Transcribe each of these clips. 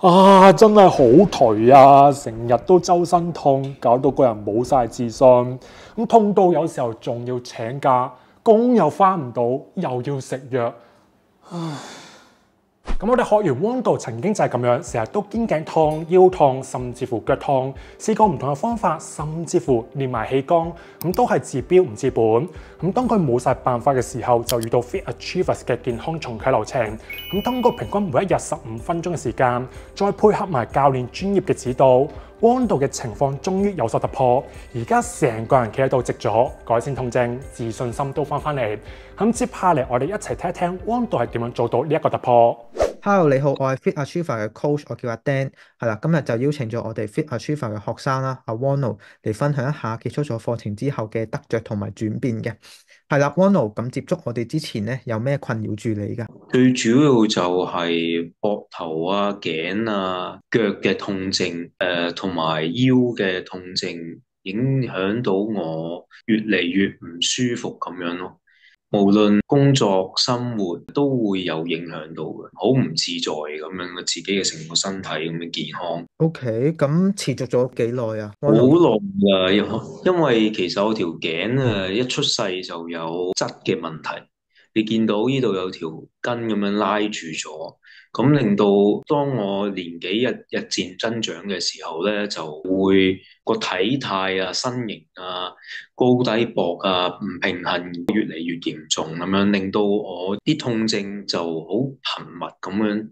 啊，真係好頹啊！成日都周身痛，搞到個人冇晒自信。咁痛到有時候仲要請假，工又返唔到，又要食藥。咁我哋學員溫度曾經就係咁樣，成日都肩頸痛、腰痛，甚至乎腳痛，試過唔同嘅方法，甚至乎練埋氣功，咁都係治標唔治本。咁當佢冇晒辦法嘅時候，就遇到 Fit Achievers 嘅健康重啟流程。咁通過平均每一日15分鐘嘅時間，再配合埋教練專業嘅指導，溫度嘅情況終於有所突破。而家成個人企喺度直咗，改善痛症，自信心都翻返嚟。咁接下嚟我哋一齊聽一聽溫度係點樣做到呢一個突破。Hello，你好，我係 Fit Achiever 嘅 coach，我叫阿 Dan，係啦，今日就邀請咗我哋 Fit Achiever 嘅學生啦，阿 Wono 嚟分享一下結束咗課程之後嘅得着同埋轉變嘅。係啦，Wono 咁接觸我哋之前咧，有咩困擾住你噶？最主要就係膊頭啊、頸啊、腳嘅痛症，同埋腰嘅痛症，影響到我越嚟越唔舒服咁樣咯。無論工作、生活都會有影響到嘅，好唔自在咁樣嘅自己嘅成個身體咁嘅健康。OK，咁持續咗幾耐啊好？Wono，耐啊，因為其實我條頸啊一出世就有質嘅問題，你見到呢度有條筋咁樣拉住咗，咁令到當我年紀日漸增長嘅時候咧，就會個體態啊、身形啊、高低膊啊唔平衡，越嚟越嚴重咁樣，令到我啲痛症就好頻密咁樣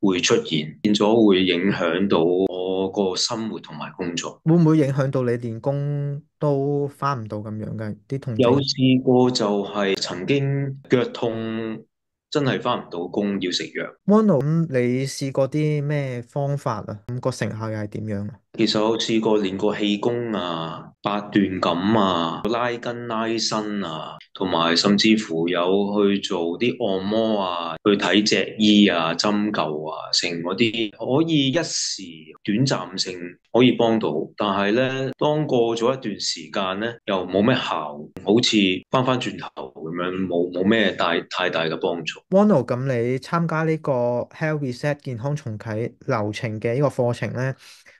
會出現，變咗會影響到我個生活同埋工作。會唔會影響到你練功都翻唔到咁樣嘅啲痛有症試過就係曾經腳痛，真係返唔到工，要食藥。？Wono，咁你試過啲咩方法啊？咁個成效又係點樣啊？其實我試過練過氣功啊、八段錦啊、拉筋拉伸啊，同埋甚至乎有去做啲按摩啊、去睇脊醫啊、針灸啊，成嗰啲可以一時短暫性可以幫到，但係咧當過咗一段時間咧，又冇咩效，好似翻轉頭咁樣，冇咩太大嘅幫助。Wono，咁你參加呢個 Health Reset 健康重啟流程嘅呢個課程咧，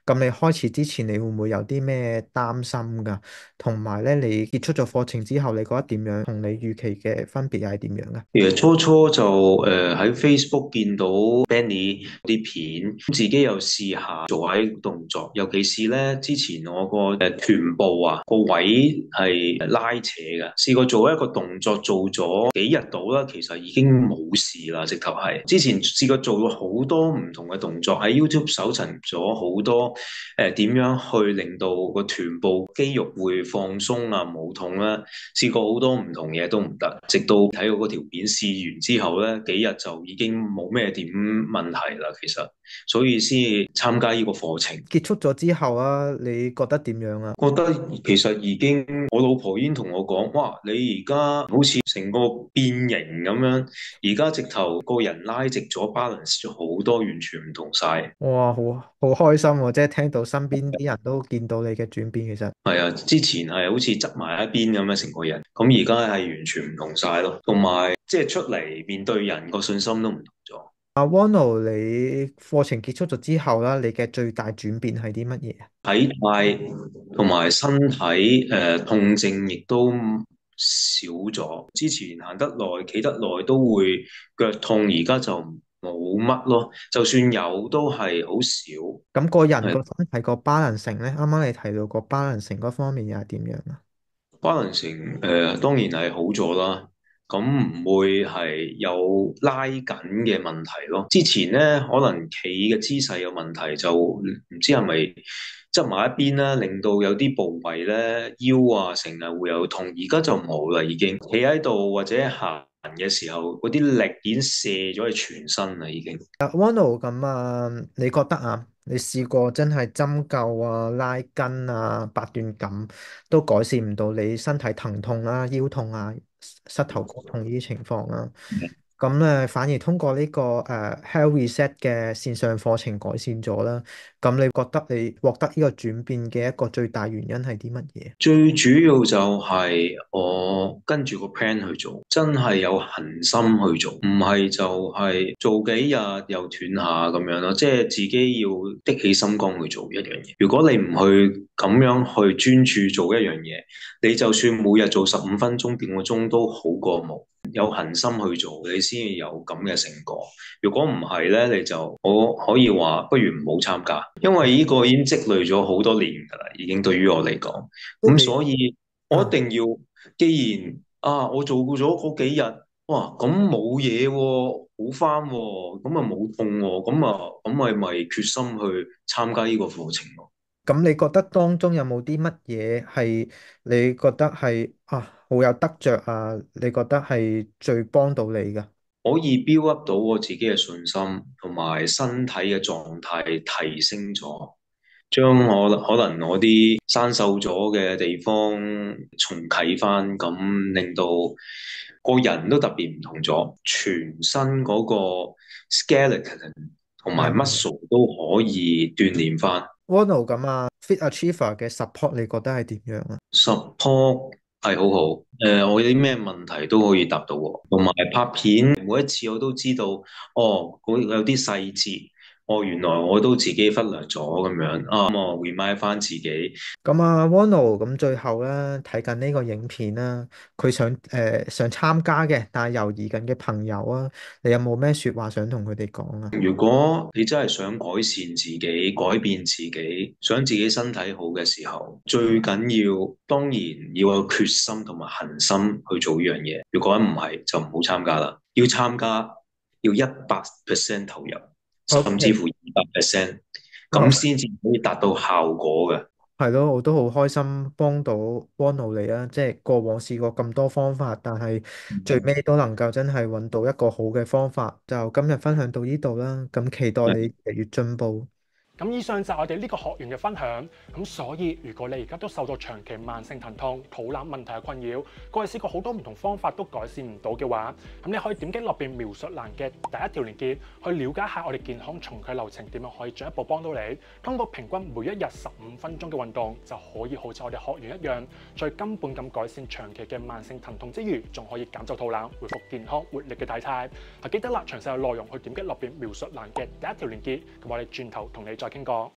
咁你開始之前，你會唔會有啲咩擔心噶？同埋咧，你結束咗課程之後，你覺得點樣？同你預期嘅分別又係點樣噶？其實初初就喺 Facebook 見到 Benny 啲片，自己又試下做下啲動作，尤其是咧之前我個臀部啊個位係拉扯嘅，試過做一個動作做咗幾日到啦，其實已經冇事啦，直頭係。之前試過做過好多唔同嘅動作，喺 YouTube 搜尋咗好多點樣去令到個臀部肌肉會放鬆啊冇痛啦，試過好多唔同嘢都唔得，直到睇到嗰條片試完之後咧，幾日就已經冇咩點問題啦。其實，所以先參加呢個課程，結束咗之後啊，你覺得點樣啊？覺得其實已經我老婆已經同我講，哇！你而家好似成個變形咁樣，而家直頭個人拉直咗，balance 咗好多，完全唔同晒。哇，好開心喎！即係聽到身邊啲人都見到你嘅轉變，其實。係啊，之前係好似側埋一邊咁樣成個人，咁而家係完全唔同晒咯，同埋即係出嚟面對人個信心都唔同咗。阿 Wono，你課程結束咗之後啦，你嘅最大轉變係啲乜嘢啊？體態同埋身體痛症亦都少咗，之前行得耐、企得耐都會腳痛，而家就冇乜咯，就算有都係好少。咁個人係。個身體個 balancing 咧，啱啱你提到個 balancing 嗰方面又係點樣啊？可能成當然係好咗啦，咁唔會係有拉緊嘅問題咯。之前咧可能企嘅姿勢有問題，就唔知係咪側埋一邊啦，令到有啲部位咧腰啊成日會有痛，而家就冇啦，已經企喺度或者行嘅時候，嗰啲力已經射咗去全身啦，已經。阿 Wono，咁啊，你覺得啊，你試過真係針灸啊、拉筋啊、八段錦都改善唔到你身體疼痛啦、腰痛啊、膝頭哥痛呢啲情況啊？咁反而通過呢個Health Reset 嘅線上課程改善咗啦。咁你覺得你獲得呢個轉變嘅一個最大原因係啲乜嘢？最主要就係我跟住個 plan 去做，真係有恒心去做，唔係就係做幾日又斷下咁樣咯。即係自己要的起心肝去做一樣嘢。如果你唔去咁樣去專注做一樣嘢，你就算每日做15分鐘、半個鐘都好過冇。有恒心去做，你先有咁嘅成果。如果唔係咧，你就我可以話不如唔好參加，因為呢個已經積累咗好多年㗎啦，已經對於我嚟講。咁所以我一定要，既然我做過咗嗰幾日，哇，咁冇嘢喎，好返喎，咁啊冇痛喎，咁咪決心去參加呢個課程咯。咁你覺得當中有冇啲乜嘢係你覺得係好有得着啊？你覺得係最幫到你㗎？可以 build up 到我自己嘅信心，同埋身體嘅狀態提升咗，將我可能我啲生鏽咗嘅地方重啟翻，咁令到個人都特別唔同咗，全身嗰個 skeleton 同埋 muscle 都可以鍛鍊翻。Ronald 咁Fit Achiever 嘅 support 你覺得係點樣啊？ support 係好好，我有啲咩問題都可以答到我，同埋拍片每一次我都知道，有啲細節，原來我都自己忽略咗咁樣，咁我 remind 翻自己。咁Ronald 咁最後咧睇緊呢個影片啦，佢想參加嘅，但係猶豫緊嘅朋友啊，你有冇咩説話想同佢哋講啊？如果你真係想改善自己、改變自己、想自己身體好嘅時候，最緊要當然要有決心同埋恒心去做呢樣嘢。如果唔係，就唔好參加啦。要參加要100% 投入，甚至乎200%，咁先至可以達到效果嘅。係咯，我都好開心幫到 Ronald 你啊！即係過往試過咁多方法，但係最尾都能夠真係揾到一個好嘅方法。就今日分享到呢度啦，咁期待你越嚟越進步。咁以上就係我哋呢個學員嘅分享。咁所以如果你而家都受到長期慢性疼痛、肚腩問題嘅困擾，過去試過好多唔同方法都改善唔到嘅話，咁你可以點擊落邊描述欄嘅第一條連結，去了解下我哋健康重啟流程點樣可以進一步幫到你。通過平均每一日15分鐘嘅運動，就可以好似我哋學員一樣，最根本咁改善長期嘅慢性疼痛之餘，仲可以減走肚腩，恢復健康活力嘅體態。記得啦，詳細嘅內容去點擊落邊描述欄嘅第一條連結，咁我哋轉頭同你再傾過。